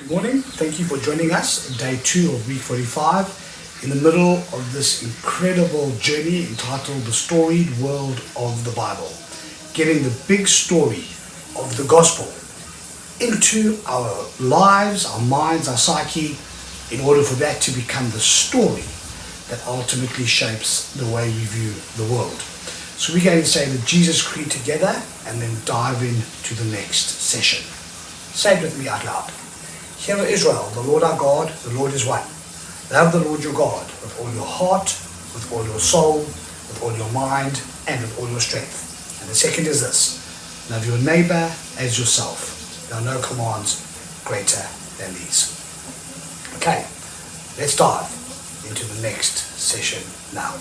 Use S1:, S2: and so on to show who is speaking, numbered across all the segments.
S1: Good morning. Thank you for joining us in day 2 of week 45 in the middle of this incredible journey entitled The Storied World of the Bible. Getting the big story of the gospel into our lives, our minds, our psyche, in order for that to become the story that ultimately shapes the way we view the world. So we're going to say the Jesus Creed together and then dive into the next session. Say it with me out loud. Hear, O Israel, the Lord our God, the Lord is one. Love the Lord your God with all your heart, with all your soul, with all your mind, and with all your strength. And the second is this: love your neighbor as yourself. There are no commands greater than these. Okay, let's dive into the next session now.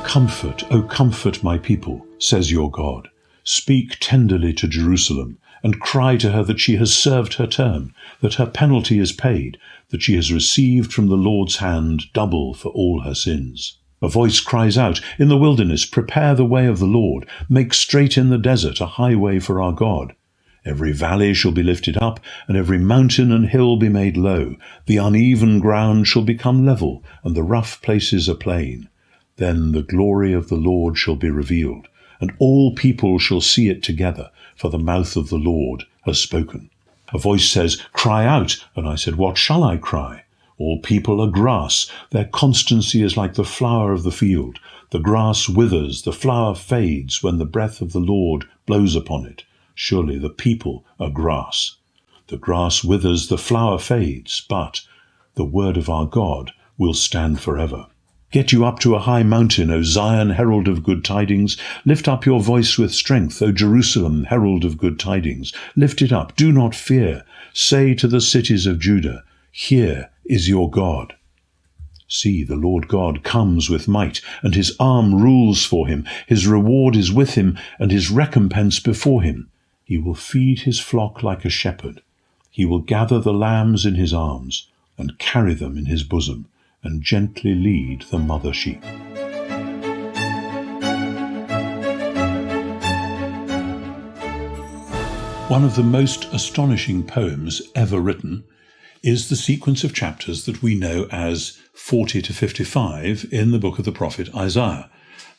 S2: Comfort, O comfort my people, says your God. Speak tenderly to Jerusalem, and cry to her that she has served her term, that her penalty is paid, that she has received from the Lord's hand double for all her sins. A voice cries out, in the wilderness, prepare the way of the Lord, make straight in the desert a highway for our God. Every valley shall be lifted up, and every mountain and hill be made low. The uneven ground shall become level, and the rough places a plain. Then the glory of the Lord shall be revealed, and all people shall see it together, for the mouth of the Lord has spoken. A voice says, cry out, and I said, what shall I cry? All people are grass, their constancy is like the flower of the field. The grass withers, the flower fades, when the breath of the Lord blows upon it. Surely the people are grass. The grass withers, the flower fades, but the word of our God will stand forever. Get you up to a high mountain, O Zion, herald of good tidings. Lift up your voice with strength, O Jerusalem, herald of good tidings. Lift it up, do not fear. Say to the cities of Judah, here is your God. See, the Lord God comes with might, and his arm rules for him. His reward is with him, and his recompense before him. He will feed his flock like a shepherd. He will gather the lambs in his arms, and carry them in his bosom, and gently lead the mother sheep. One of the most astonishing poems ever written is the sequence of chapters that we know as 40 to 55 in the book of the prophet Isaiah.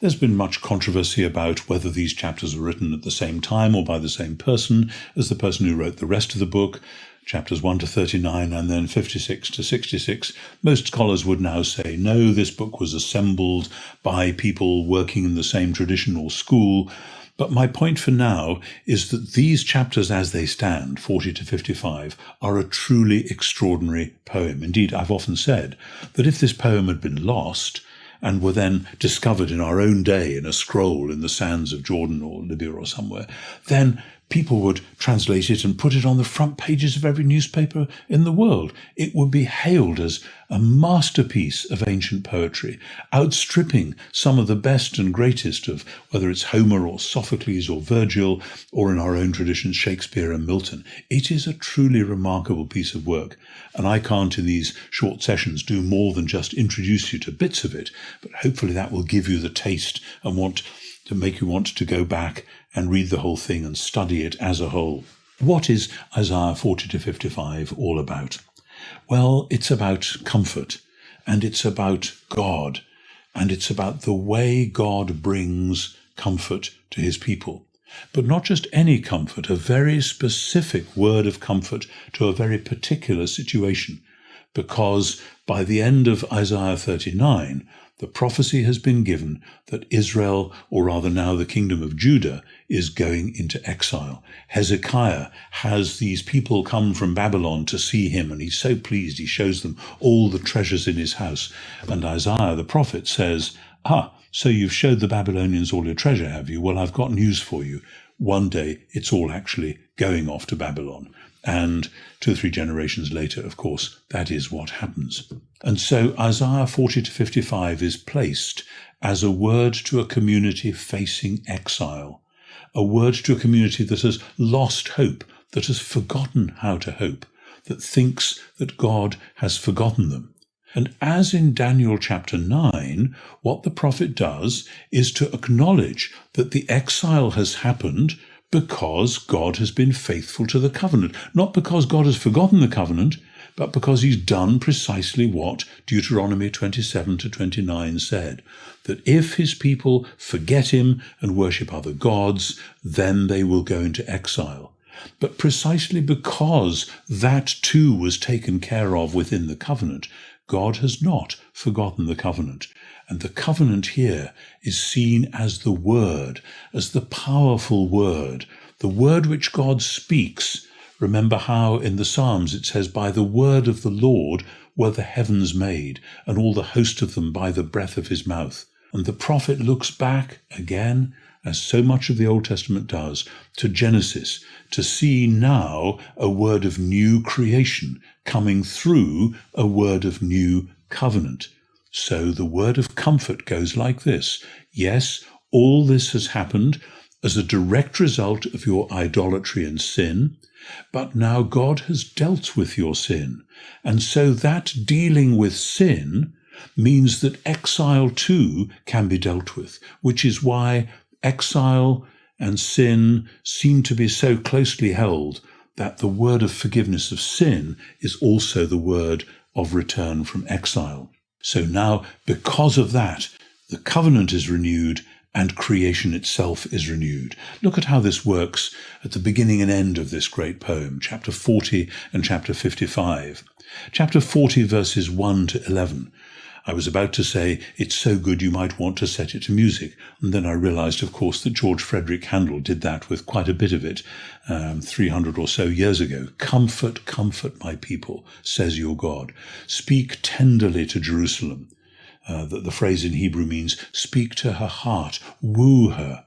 S2: There's been much controversy about whether these chapters were written at the same time or by the same person as the person who wrote the rest of the book, chapters 1 to 39 and then 56 to 66. Most scholars would now say, no, this book was assembled by people working in the same tradition or school. But my point for now is that these chapters as they stand, 40 to 55, are a truly extraordinary poem. Indeed, I've often said that if this poem had been lost and were then discovered in our own day in a scroll in the sands of Jordan or Libya or somewhere, then people would translate it and put it on the front pages of every newspaper in the world. It would be hailed as a masterpiece of ancient poetry, outstripping some of the best and greatest of whether it's Homer or Sophocles or Virgil, or in our own traditions, Shakespeare and Milton. It is a truly remarkable piece of work, and I can't in these short sessions do more than just introduce you to bits of it, but hopefully that will give you the taste and to make you want to go back and read the whole thing and study it as a whole. What is Isaiah 40 to 55 all about? Well, it's about comfort, and it's about God, and it's about the way God brings comfort to his people. But not just any comfort, a very specific word of comfort to a very particular situation, because by the end of Isaiah 39, the prophecy has been given that Israel, or rather now the kingdom of Judah, is going into exile. Hezekiah has these people come from Babylon to see him, and he's so pleased he shows them all the treasures in his house. And Isaiah the prophet says, so you've showed the Babylonians all your treasure, have you? Well, I've got news for you. One day it's all actually going off to Babylon. And 2 or 3 generations later, of course, that is what happens. And so Isaiah 40 to 55 is placed as a word to a community facing exile, a word to a community that has lost hope, that has forgotten how to hope, that thinks that God has forgotten them. And as in Daniel chapter 9, what the prophet does is to acknowledge that the exile has happened, Because God has been faithful to the covenant. Not because God has forgotten the covenant, but because he's done precisely what Deuteronomy 27-29 said, that if his people forget him and worship other gods, then they will go into exile. But precisely because that too was taken care of within the covenant, God has not forgotten the covenant. And the covenant here is seen as the word, as the powerful word, the word which God speaks. Remember how in the Psalms it says, by the word of the Lord were the heavens made, and all the host of them by the breath of his mouth. And the prophet looks back again, as so much of the Old Testament does, to Genesis, to see now a word of new creation coming through a word of new covenant. So the word of comfort goes like this. Yes, all this has happened as a direct result of your idolatry and sin, but now God has dealt with your sin. And so that dealing with sin means that exile too can be dealt with, which is why exile and sin seem to be so closely held that the word of forgiveness of sin is also the word of return from exile. So now, because of that, the covenant is renewed and creation itself is renewed. Look at how this works at the beginning and end of this great poem, chapter 40 and chapter 55. Chapter 40, verses 1 to 11. I was about to say, it's so good you might want to set it to music. And then I realized, of course, that George Frederick Handel did that with quite a bit of it 300 or so years ago. Comfort, comfort my people, says your God. Speak tenderly to Jerusalem. The phrase in Hebrew means speak to her heart, woo her,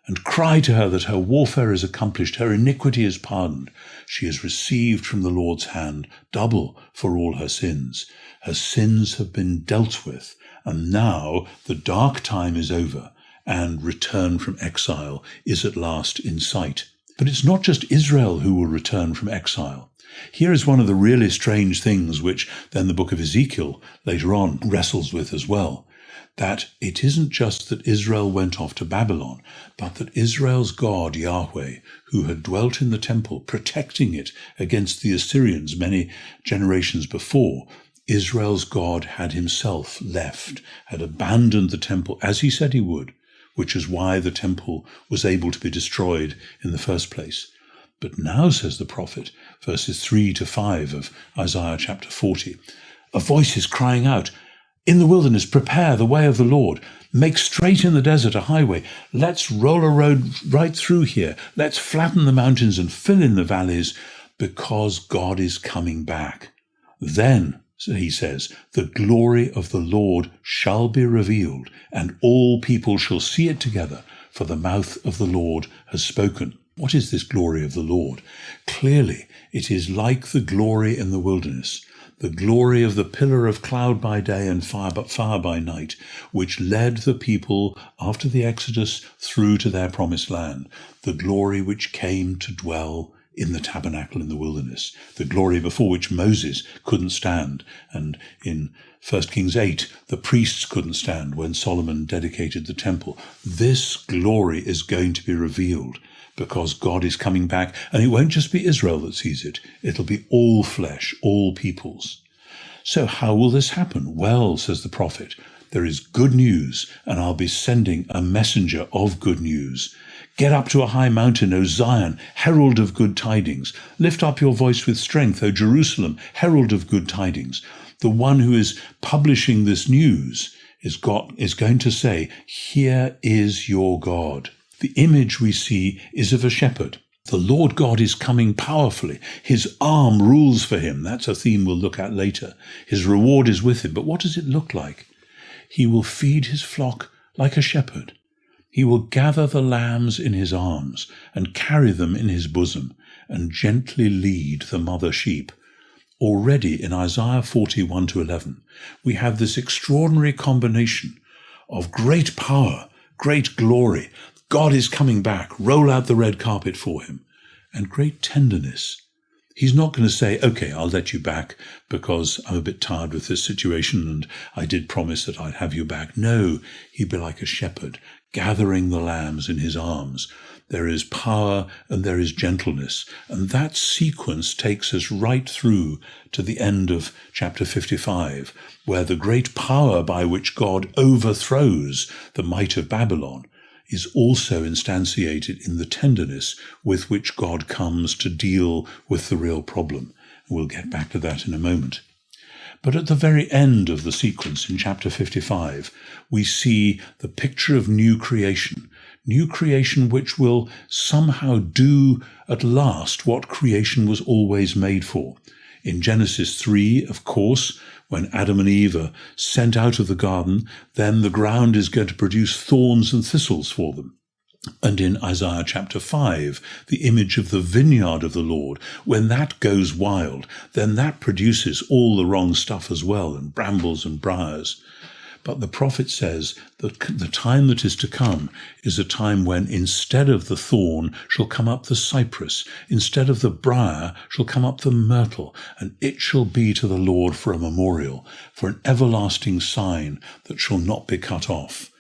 S2: and cry to her that her warfare is accomplished, her iniquity is pardoned. She has received from the Lord's hand double for all her sins. Her sins have been dealt with, and now the dark time is over, and return from exile is at last in sight. But it's not just Israel who will return from exile. Here is one of the really strange things which then the book of Ezekiel later on wrestles with as well, that it isn't just that Israel went off to Babylon, but that Israel's God, Yahweh, who had dwelt in the temple, protecting it against the Assyrians many generations before, Israel's God had himself left, had abandoned the temple as he said he would, which is why the temple was able to be destroyed in the first place. But now, says the prophet, verses 3 to 5 of Isaiah chapter 40, a voice is crying out, in the wilderness, prepare the way of the Lord. Make straight in the desert a highway. Let's roll a road right through here. Let's flatten the mountains and fill in the valleys, because God is coming back. Then, so he says, the glory of the Lord shall be revealed, and all people shall see it together, for the mouth of the Lord has spoken. What is this glory of the Lord? Clearly, it is like the glory in the wilderness, the glory of the pillar of cloud by day and fire by night, which led the people after the Exodus through to their promised land, the glory which came to dwell in the tabernacle in the wilderness, the glory before which Moses couldn't stand, and in 1 Kings 8, the priests couldn't stand when Solomon dedicated the temple. This glory is going to be revealed, because God is coming back, and it won't just be Israel that sees it. It'll be all flesh, all peoples. So how will this happen? Well, says the prophet, there is good news, and I'll be sending a messenger of good news. Get up to a high mountain, O Zion, herald of good tidings. Lift up your voice with strength, O Jerusalem, herald of good tidings. The one who is publishing this news is going to say, here is your God. The image we see is of a shepherd. The Lord God is coming powerfully. His arm rules for him. That's a theme we'll look at later. His reward is with him. But what does it look like? He will feed his flock like a shepherd. He will gather the lambs in his arms and carry them in his bosom and gently lead the mother sheep. Already in Isaiah 41 to 11, we have this extraordinary combination of great power, great glory. God is coming back, roll out the red carpet for him, and great tenderness. He's not going to say, okay, I'll let you back because I'm a bit tired with this situation and I did promise that I'd have you back. No, he'd be like a shepherd, gathering the lambs in his arms. There is power and there is gentleness. And that sequence takes us right through to the end of chapter 55, where the great power by which God overthrows the might of Babylon is also instantiated in the tenderness with which God comes to deal with the real problem. We'll get back to that in a moment. But at the very end of the sequence in chapter 55, we see the picture of new creation which will somehow do at last what creation was always made for. In Genesis 3, of course, when Adam and Eve are sent out of the garden, then the ground is going to produce thorns and thistles for them. And in Isaiah chapter 5, the image of the vineyard of the Lord, when that goes wild, then that produces all the wrong stuff as well, and brambles and briars. But the prophet says that the time that is to come is a time when instead of the thorn shall come up the cypress, instead of the briar shall come up the myrtle, and it shall be to the Lord for a memorial, for an everlasting sign that shall not be cut off.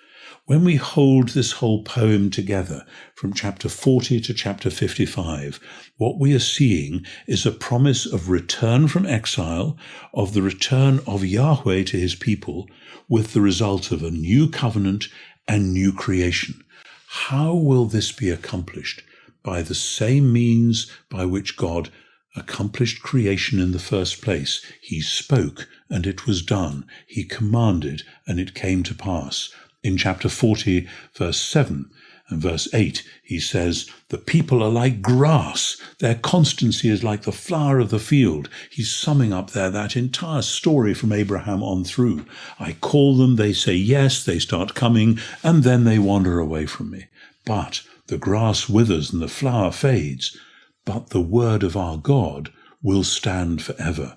S2: When we hold this whole poem together from chapter 40 to chapter 55, what we are seeing is a promise of return from exile, of the return of Yahweh to his people, with the result of a new covenant and new creation. How will this be accomplished? By the same means by which God accomplished creation in the first place. He spoke and it was done. He commanded and it came to pass. In chapter 40, verse 7 and verse 8, he says, the people are like grass. Their constancy is like the flower of the field. He's summing up there that entire story from Abraham on through. I call them, they say yes, they start coming, and then they wander away from me. But the grass withers and the flower fades, but the word of our God will stand forever.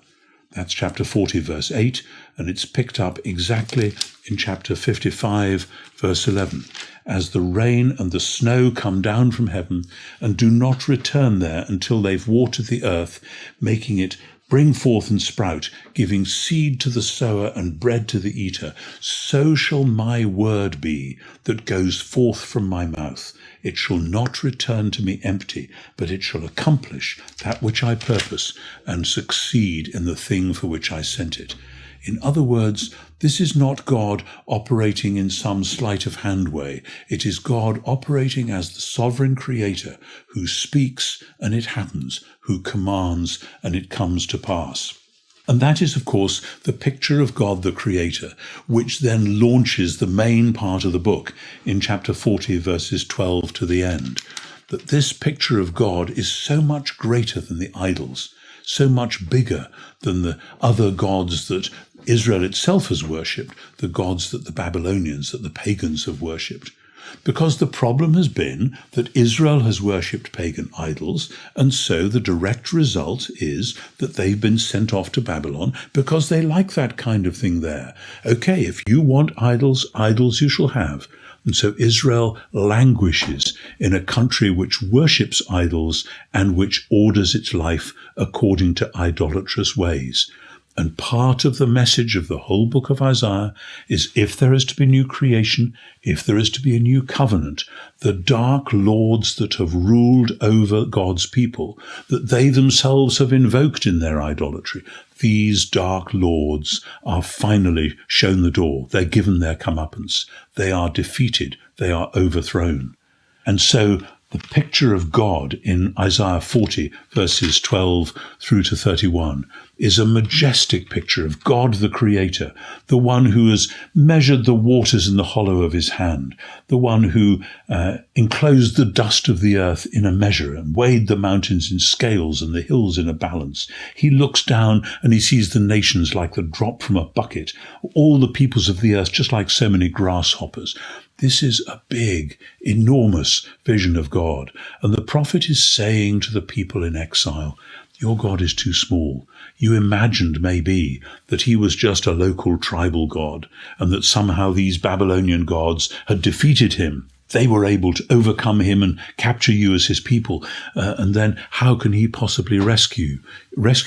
S2: That's chapter 40, verse 8, and it's picked up exactly in chapter 55, verse 11. As the rain and the snow come down from heaven and do not return there until they've watered the earth, making it bring forth and sprout, giving seed to the sower and bread to the eater, so shall my word be that goes forth from my mouth. It shall not return to me empty, but it shall accomplish that which I purpose and succeed in the thing for which I sent it. In other words, this is not God operating in some sleight of hand way. It is God operating as the sovereign creator who speaks and it happens, who commands and it comes to pass. And that is, of course, the picture of God the Creator, which then launches the main part of the book in chapter 40, verses 12 to the end. That this picture of God is so much greater than the idols, so much bigger than the other gods that Israel itself has worshipped, the gods that the Babylonians, that the pagans have worshipped. Because the problem has been that Israel has worshipped pagan idols, and so the direct result is that they've been sent off to Babylon because they like that kind of thing there. Okay, if you want idols, idols you shall have. And so Israel languishes in a country which worships idols and which orders its life according to idolatrous ways. And part of the message of the whole book of Isaiah is if there is to be new creation, if there is to be a new covenant, the dark lords that have ruled over God's people, that they themselves have invoked in their idolatry, these dark lords are finally shown the door. They're given their comeuppance. They are defeated. They are overthrown. And so the picture of God in Isaiah 40, verses 12 through to 31, is a majestic picture of God the Creator, the one who has measured the waters in the hollow of his hand, the one who enclosed the dust of the earth in a measure and weighed the mountains in scales and the hills in a balance. He looks down and he sees the nations like the drop from a bucket, all the peoples of the earth just like so many grasshoppers. This is a big, enormous vision of God. And the prophet is saying to the people in exile, your God is too small. You imagined, maybe, that he was just a local tribal god and that somehow these Babylonian gods had defeated him. they were able to overcome him and capture you as his people. And then how can he possibly rescue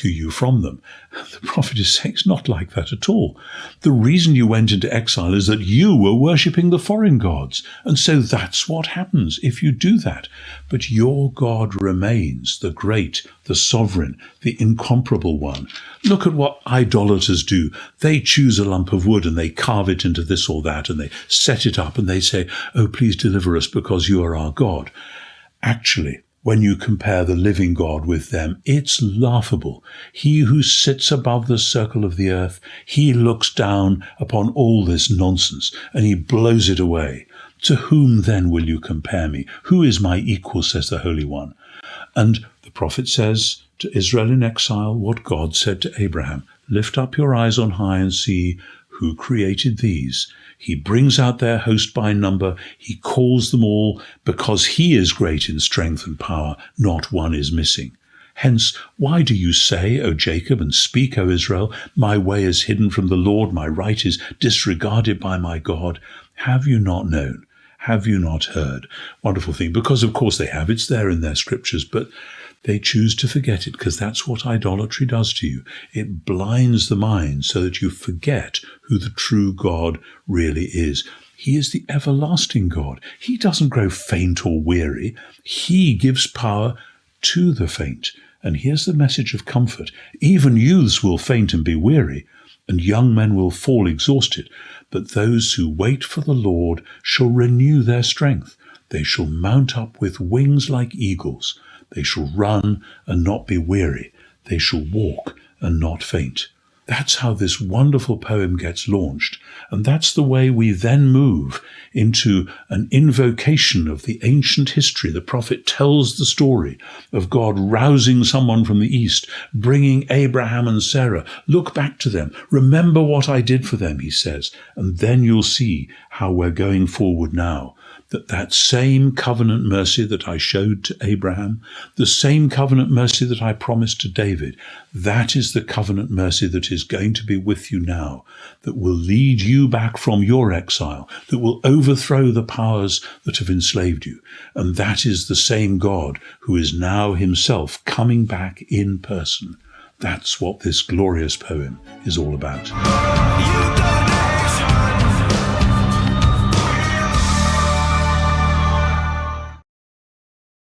S2: you from them? The prophet is saying it's not like that at all. The reason you went into exile is that you were worshipping the foreign gods. And so that's what happens if you do that. But your God remains the great, the sovereign, the incomparable one. Look at what idolaters do. They choose a lump of wood and they carve it into this or that and they set it up and they say, oh, please deliver us because you are our God. Actually, when you compare the living God with them, it's laughable. He who sits above the circle of the earth, he looks down upon all this nonsense and he blows it away. To whom then will you compare me? Who is my equal, says the Holy One? And the prophet says to Israel in exile what God said to Abraham, lift up your eyes on high and see who created these. He brings out their host by number. He calls them all because he is great in strength and power. Not one is missing. Hence, why do you say, O Jacob, and speak, O Israel, my way is hidden from the Lord, my right is disregarded by my God? Have you not known? Have you not heard? Wonderful thing, because of course they have. It's there in their scriptures, but they choose to forget it because that's what idolatry does to you. It blinds the mind so that you forget who the true God really is. He is the everlasting God. He doesn't grow faint or weary. He gives power to the faint. And here's the message of comfort. Even youths will faint and be weary, and young men will fall exhausted. But those who wait for the Lord shall renew their strength. They shall mount up with wings like eagles. They shall run and not be weary. They shall walk and not faint. That's how this wonderful poem gets launched. And that's the way we then move into an invocation of the ancient history. The prophet tells the story of God rousing someone from the east, bringing Abraham and Sarah. Look back to them. Remember what I did for them, he says. And then you'll see how we're going forward now. That same covenant mercy that I showed to Abraham, the same covenant mercy that I promised to David, that is the covenant mercy that is going to be with you now, that will lead you back from your exile, that will overthrow the powers that have enslaved you. And that is the same God who is now himself coming back in person. That's what this glorious poem is all about.